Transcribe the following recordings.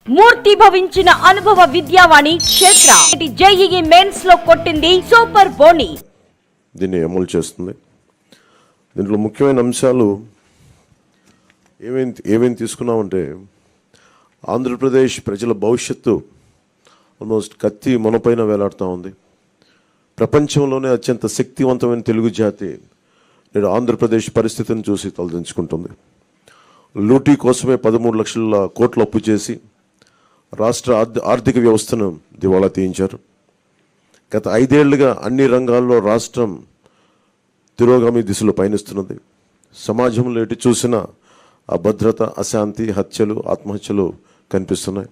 మూర్తి భవించిన అనుభవ విద్యావాణి క్షేత్ర JEE mains లో కొట్టింది సూపర్ బోని. దీన్ని అమలు చేస్తుంది. దీంట్లో ముఖ్యమైన అంశాలు ఏమేమి తీసుకున్నామంటే, ఆంధ్రప్రదేశ్ ప్రజల భవిష్యత్తు ఆల్మోస్ట్ కత్తి మనపైన వేలాడుతూ ఉంది. ప్రపంచంలోనే అత్యంత శక్తివంతమైన తెలుగు జాతి నేడు ఆంధ్రప్రదేశ్ పరిస్థితిని చూసి తలదించుకుంటుంది. లూటీ కోసమే 13 లక్షల కోట్లు అప్పు చేసి రాష్ట్ర ఆర్థిక వ్యవస్థను దివాళా తీయించారు. గత 5 ఏళ్లుగా అన్ని రంగాల్లో రాష్ట్రం తిరోగామి దిశలో పయనిస్తున్నది. సమాజంలో ఎటు చూసినా అభద్రత, అశాంతి, హత్యలు, ఆత్మహత్యలు కనిపిస్తున్నాయి.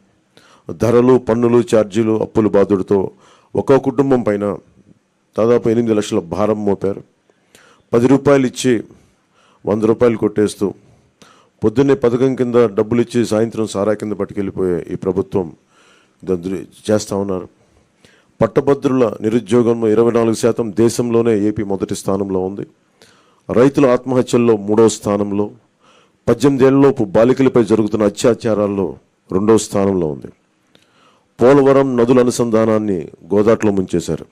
ధరలు, పన్నులు, ఛార్జీలు, అప్పుల బాధుడితో ఒక్కో కుటుంబం పైన దాదాపు 8 లక్షల భారం మోపారు. 10 రూపాయలు ఇచ్చి 100 రూపాయలు కొట్టేస్తూ పొద్దున్నే పథకం కింద డబ్బులు ఇచ్చి సాయంత్రం సారా కింద పట్టుకెళ్ళిపోయే ఈ ప్రభుత్వం చేస్తూ ఉన్నారు. పట్టభద్రుల నిరుద్యోగంలో 24% దేశంలోనే ఏపీ మొదటి స్థానంలో ఉంది. రైతుల ఆత్మహత్యల్లో 3వ స్థానంలో, 18 ఏళ్లలోపు బాలికలపై జరుగుతున్న అత్యాచారాల్లో 2వ స్థానంలో ఉంది. పోలవరం నదుల అనుసంధానాన్ని గోదాట్లో ముంచేశారు.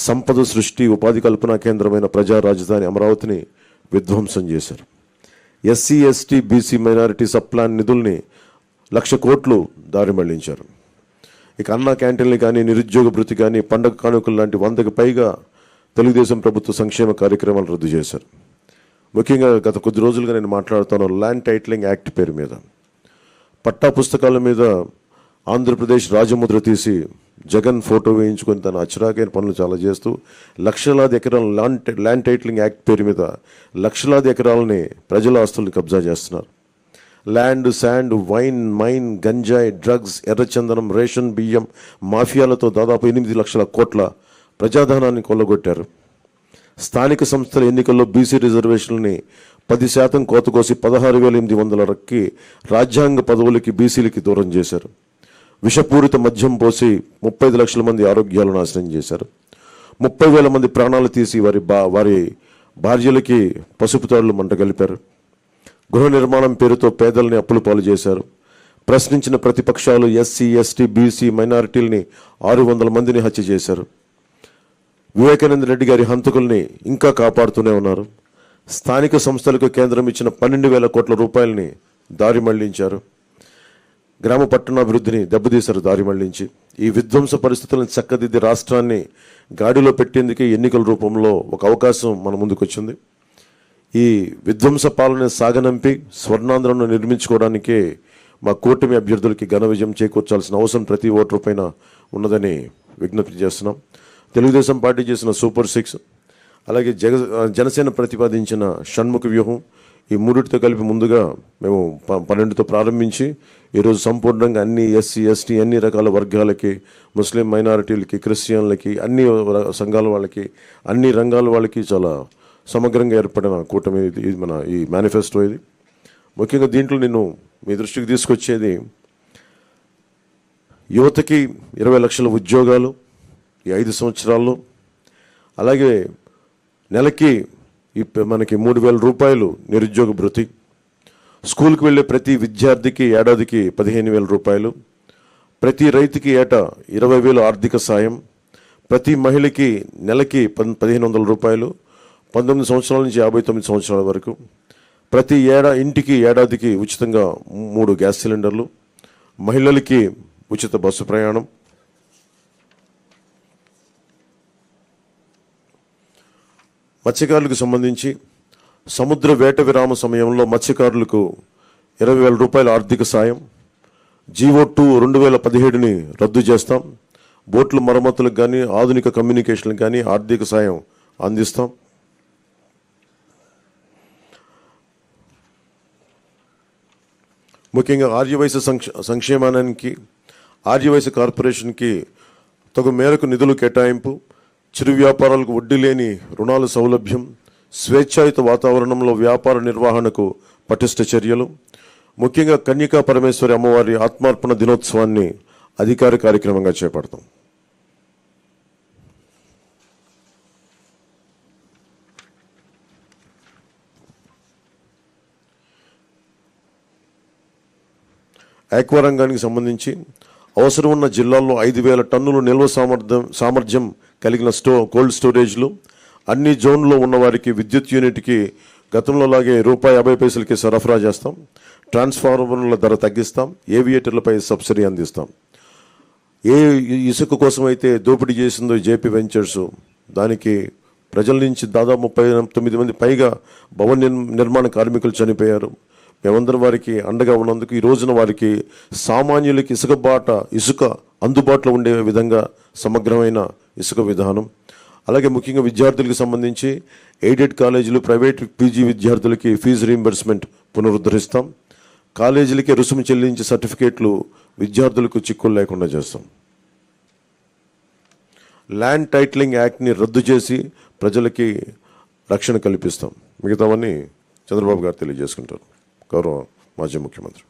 సంపద సృష్టి, ఉపాధి కల్పనా కేంద్రమైన ప్రజా రాజధాని అమరావతిని విధ్వంసం చేశారు. SC, ST, BC, minority sub plan నిధుల్ని 1,00,000 కోట్లు దారి మళ్లించారు. ఇక అన్నా క్యాంటీన్లు కానీ, నిరుద్యోగ భృతి కానీ, పండగ కానుకలు లాంటి 100కి పైగా తెలుగుదేశం ప్రభుత్వ సంక్షేమ కార్యక్రమాలు రద్దు చేశారు. ముఖ్యంగా గత కొద్ది రోజులుగా నేను మాట్లాడుతాను ల్యాండ్ టైటిలింగ్ యాక్ట్ పేరు మీద. పట్టా పుస్తకాల మీద ఆంధ్రప్రదేశ్ రాజముద్ర తీసి జగన్ ఫోటో వేయించుకొని తన అచ్చరాకైన పనులు చాలా చేస్తూ లక్షలాది ఎకరాల ల్యాండ్ టైటిలింగ్ యాక్ట్ పేరు మీద లక్షలాది ఎకరాలని ప్రజల ఆస్తుల్ని కబ్జా చేస్తున్నారు. ల్యాండ్, శాండ్, వైన్, మైన్, గంజాయి, డ్రగ్స్, ఎర్రచందనం, రేషన్ బియ్యం మాఫియాలతో దాదాపు 8 లక్షల కోట్ల ప్రజాధనాన్ని కొల్లగొట్టారు. స్థానిక సంస్థల ఎన్నికల్లో బీసీ రిజర్వేషన్లని 10% కోత కోసి 16,800 రాజ్యాంగ పదవులకి బీసీలకి దూరం చేశారు. విషపూరిత మద్యం పోసి 35 లక్షల మంది ఆరోగ్యాలు నాశనం చేశారు. 30,000 మంది ప్రాణాలు తీసి వారి భార్యలకి పసుపు తాడులు మంట కలిపారు. గృహ నిర్మాణం పేరుతో పేదల్ని అప్పుల పాలు చేశారు. ప్రశ్నించిన ప్రతిపక్షాలు ఎస్సీ, ఎస్టీ, బీసీ, మైనారిటీలని 600 మందిని హత్య చేశారు. వివేకానంద రెడ్డి గారి హంతకుల్ని ఇంకా కాపాడుతూనే ఉన్నారు. స్థానిక సంస్థలకు కేంద్రం ఇచ్చిన 12,000 కోట్ల రూపాయలని దారి మళ్లించారు. గ్రామ పట్టణాభివృద్ధిని దెబ్బతీశారు దారి మళ్లించి. ఈ విధ్వంస పరిస్థితులను చక్కదిద్ది రాష్ట్రాన్ని గాడిలో పెట్టేందుకే ఎన్నికల రూపంలో ఒక అవకాశం మన ముందుకు వచ్చింది. ఈ విధ్వంస పాలన సాగనంపి స్వర్ణాంధ్రను నిర్మించుకోవడానికే మా కూటమి అభ్యర్థులకి ఘన విజయం చేకూర్చాల్సిన అవసరం ప్రతి ఓటరు పైన ఉన్నదని విజ్ఞప్తి చేస్తున్నాం. తెలుగుదేశం పార్టీ చేసిన సూపర్ 6, అలాగే జనసేన ప్రతిపాదించిన షణ్ముఖ వ్యూహం, ఈ మూడిటితో కలిపి ముందుగా మేము 12తో ప్రారంభించి ఈరోజు సంపూర్ణంగా అన్ని ఎస్సీ, ఎస్టీ, అన్ని రకాల వర్గాలకి, ముస్లిం మైనారిటీలకి, క్రిస్టియన్లకి, అన్ని సంఘాల వాళ్ళకి, అన్ని రంగాల వాళ్ళకి చాలా సమగ్రంగా ఏర్పడిన కూటమి ఇది మన ఈ మేనిఫెస్టో. ఇది ముఖ్యంగా దీంట్లో నేను మీ దృష్టికి తీసుకొచ్చేది యువతకి 20 లక్షల ఉద్యోగాలు ఈ 5 సంవత్సరాల్లో, అలాగే నెలకి మనకి 3,000 రూపాయలు నిరుద్యోగ భృతి, స్కూల్కి వెళ్ళే ప్రతి విద్యార్థికి ఏడాదికి 15,000 రూపాయలు, ప్రతి రైతుకి ఏటా 20,000 ఆర్థిక సాయం, ప్రతి మహిళకి నెలకి 1,500 రూపాయలు, 19 సంవత్సరాల నుంచి 59 సంవత్సరాల వరకు, ప్రతి ఇంటికి ఏడాదికి ఉచితంగా 3 గ్యాస్ సిలిండర్లు, మహిళలకి ఉచిత బస్సు ప్రయాణం, మత్స్యకారులకు సంబంధించి సముద్ర వేట విరామ సమయంలో మత్స్యకారులకు 20,000 రూపాయల ఆర్థిక సాయం, జీవో2 2017ని రద్దు చేస్తాం. బోట్ల మరమ్మతులకు కానీ, ఆధునిక కమ్యూనికేషన్లకు కానీ ఆర్థిక సాయం అందిస్తాం. ముఖ్యంగా ఆర్యవైశ్య సంక్షేమానికి, ఆర్యవైశ్య కార్పొరేషన్కి తగు మేరకు నిధులు కేటాయింపు, చిరు వ్యాపారాలకు వడ్డీ లేని రుణాల సౌలభ్యం, స్వేచ్ఛాయుత వాతావరణంలో వ్యాపార నిర్వహణకు పటిష్ట చర్యలు, ముఖ్యంగా కన్యకా పరమేశ్వరి అమ్మవారి ఆత్మార్పణ దినోత్సవాన్ని అధికార కార్యక్రమంగా చేపడతాం. ఆక్వా రంగానికి సంబంధించి అవసరం ఉన్న జిల్లాల్లో 5,000 టన్నులు నిల్వ సామర్థ్యం కలిగిన కోల్డ్ స్టోరేజ్లు, అన్ని జోన్లో ఉన్న వారికి విద్యుత్ యూనిట్కి గతంలో లాగే ₹50 సరఫరా చేస్తాం. ట్రాన్స్ఫార్మర్ల ధర తగ్గిస్తాం. ఏవియేటర్లపై సబ్సిడీ అందిస్తాం. ఏ ఇసుక కోసం అయితే దోపిడీ చేసిందో జేపీ వెంచర్స్, దానికి ప్రజల నుంచి దాదాపు 39 మంది పైగా భవన నిర్మాణ కార్మికులు చనిపోయారు. మేమందరం వారికి అండగా ఉన్నందుకు ఈ రోజున వారికి సామాన్యులకి ఇసుక అందుబాటులో ఉండే విధంగా సమగ్రమైన ఇసుక విధానం, అలాగే ముఖ్యంగా విద్యార్థులకు సంబంధించి ఎయిడెడ్ కాలేజీలు, ప్రైవేట్ పీజీ విద్యార్థులకి ఫీజు రీయింబర్స్మెంట్ పునరుద్ధరిస్తాం. కాలేజీలకి రుసుము చెల్లించే సర్టిఫికేట్లు విద్యార్థులకు చిక్కులు లేకుండా చేస్తాం. ల్యాండ్ టైటిలింగ్ యాక్ట్ని రద్దు చేసి ప్రజలకి రక్షణ కల్పిస్తాం. మిగతావన్నీ చంద్రబాబు గారు తెలియజేసుకుంటారు. గౌరవ మాజీ ముఖ్యమంత్రి.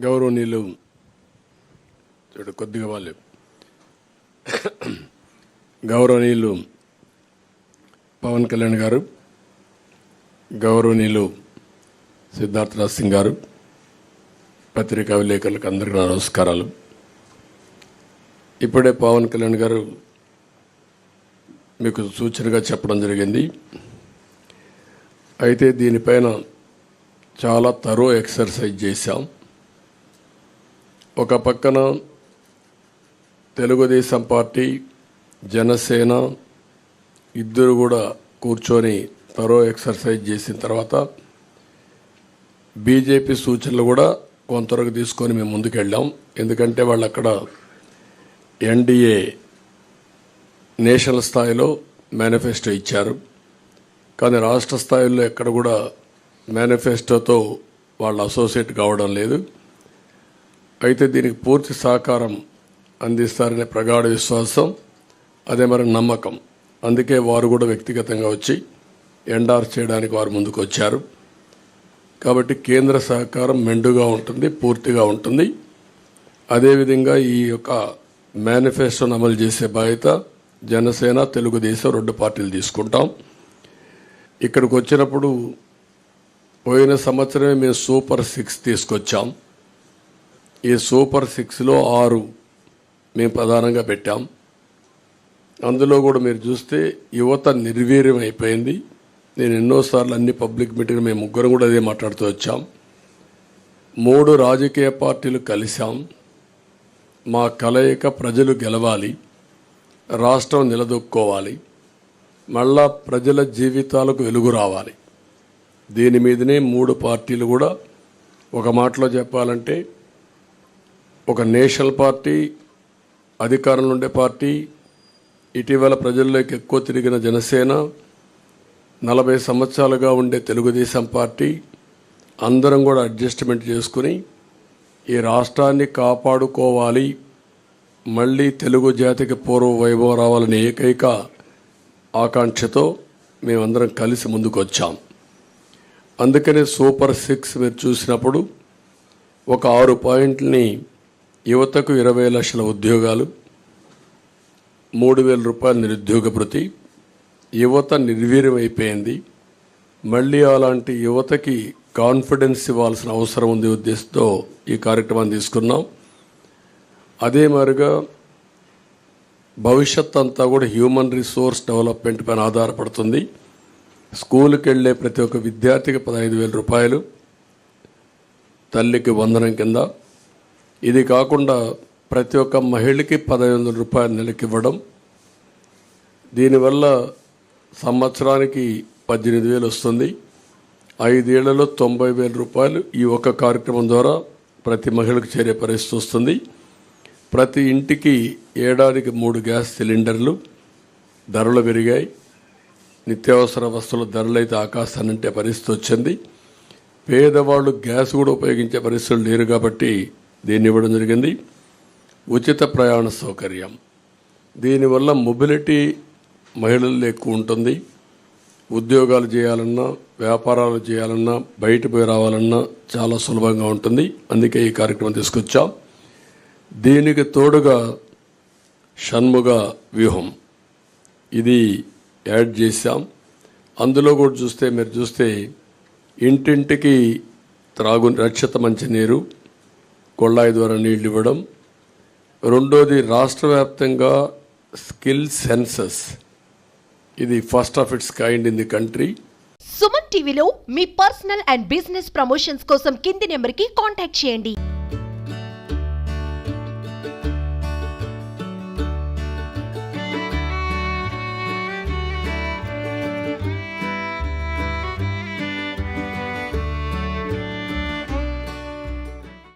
గౌరవనీయులు కొద్దిగా వాళ్ళు గౌరవనీయులు పవన్ కళ్యాణ్ గారు, గౌరవనీయులు సిద్ధార్థరాజ్ సింగ్ గారు, పత్రికా విలేకరులకు అందరికీ నమస్కారాలు. ఇప్పుడే పవన్ కళ్యాణ్ గారు మీకు సూచనగా చెప్పడం జరిగింది. అయితే దీనిపైన చాలా తరో ఎక్సర్సైజ్ చేశాం. ఒక పక్కన తెలుగుదేశం పార్టీ, జనసేన ఇద్దరు కూడా కూర్చొని తరో ఎక్సర్సైజ్ చేసిన తర్వాత బీజేపీ సూచనలు కూడా కొంతవరకు తీసుకొని మేము ముందుకెళ్ళాం. ఎందుకంటే వాళ్ళు అక్కడ ఎన్డీఏ నేషనల్ స్థాయిలో మేనిఫెస్టో ఇచ్చారు, కానీ రాష్ట్ర స్థాయిలో ఎక్కడ కూడా మేనిఫెస్టోతో వాళ్ళు అసోసియేట్ కావడం లేదు. అయితే దీనికి పూర్తి సహకారం అందిస్తారనే ప్రగాఢ విశ్వాసం, అదే మరి నమ్మకం. అందుకే వారు కూడా వ్యక్తిగతంగా వచ్చి ఎండార్స్ చేయడానికి వారు ముందుకు వచ్చారు. కాబట్టి కేంద్ర సహకారం మెండుగా ఉంటుంది, పూర్తిగా ఉంటుంది. అదేవిధంగా ఈ యొక్క మేనిఫెస్టోను అమలు చేసే బాధ్యత జనసేన, తెలుగుదేశం 2 పార్టీలు తీసుకుంటాం. ఇక్కడికి వచ్చినప్పుడు పోయిన సంవత్సరమే మేము సూపర్ 6 తీసుకొచ్చాం. ఈ సూపర్ 6లో 6 మేము ప్రధానంగా పెట్టాం. అందులో కూడా మీరు చూస్తే యువత నిర్వీర్యం అయిపోయింది. నేను ఎన్నోసార్లు అన్ని పబ్లిక్ మీటింగ్ మేము ముగ్గురు కూడా అదే మాట్లాడుతూ వచ్చాం. 3 రాజకీయ పార్టీలు కలిశాం. మా కలయిక ప్రజలు గెలవాలి, రాష్ట్రం నిలదొక్కోవాలి, మళ్ళా ప్రజల జీవితాలకు వెలుగు రావాలి. దీని మీదనే 3 పార్టీలు కూడా ఒక మాటలో చెప్పాలంటే ఒక నేషనల్ పార్టీ, అధికారంలో ఉండే పార్టీ, ఇటీవల ప్రజల్లోకి ఎక్కువ తిరిగిన జనసేన, 40 సంవత్సరాలుగా ఉండే తెలుగుదేశం పార్టీ అందరం కూడా అడ్జస్ట్మెంట్ చేసుకుని ఈ రాష్ట్రాన్ని కాపాడుకోవాలి, మళ్ళీ తెలుగు జాతికి పూర్వ వైభవం రావాలనే ఏకైక ఆకాంక్షతో మేమందరం కలిసి ముందుకు వచ్చాం. అందుకనే సూపర్ 6 మీరు చూసినప్పుడు ఒక 6 పాయింట్లని యువతకు 20 లక్షల ఉద్యోగాలు, 3,000 రూపాయల నిరుద్యోగ భృతి. యువత నిర్వీర్యం అయిపోయింది. మళ్ళీ అలాంటి యువతకి కాన్ఫిడెన్స్ ఇవ్వాల్సిన అవసరం ఉంది ఉద్దేశంతో ఈ కార్యక్రమాన్ని తీసుకున్నాం. అదే మాదిరిగా భవిష్యత్ అంతా కూడా హ్యూమన్ రిసోర్స్ డెవలప్మెంట్ పైన ఆధారపడుతుంది. స్కూల్కి వెళ్ళే ప్రతి ఒక్క విద్యార్థికి 15,000 రూపాయలు తల్లికి వందనం కింద. ఇది కాకుండా ప్రతి ఒక్క మహిళకి 1,500 రూపాయలు నెలకి ఇవ్వడం. దీనివల్ల సంవత్సరానికి 18,000 వస్తుంది. 5 ఏళ్లలో 90,000 రూపాయలు ఈ ఒక్క కార్యక్రమం ద్వారా ప్రతి మహిళకు చేరే పరిస్థితి వస్తుంది. ప్రతి ఇంటికి ఏడాదికి 3 గ్యాస్ సిలిండర్లు. ధరలు పెరిగాయి. నిత్యావసర వస్తువుల ధరలు అయితే ఆకాశాన్నంటే పరిస్థితి వచ్చింది. పేదవాళ్ళు గ్యాస్ కూడా ఉపయోగించే పరిస్థితులు లేరు కాబట్టి దీన్ని ఇవ్వడం జరిగింది. ఉచిత ప్రయాణ సౌకర్యం. దీనివల్ల మొబిలిటీ మహిళల్లో ఎక్కువ ఉంటుంది. ఉద్యోగాలు చేయాలన్నా, వ్యాపారాలు చేయాలన్నా, బయట పోయి రావాలన్నా చాలా సులభంగా ఉంటుంది. అందుకే ఈ కార్యక్రమం తీసుకొచ్చాం. దీనికి తోడుగా షణ్ముగ వ్యూహం, ఇది యాడ్ చేశాం. అందులో కూడా మీరు చూస్తే ఇంటింటికి రక్షిత మంచినీరు, కొళ్ళాయి ద్వారా నీళ్లు ఇవ్వడం. రెండోది రాష్ట్ర వ్యాప్తంగా స్కిల్ సెన్సస్, ఇది first of it's kind in the country. Suman టీవీలో మీ పర్సనల్ అండ్ బిజినెస్ ప్రమోషన్స్ కోసం కింది నెంబర్కి కాంటాక్ట్ చేయండి.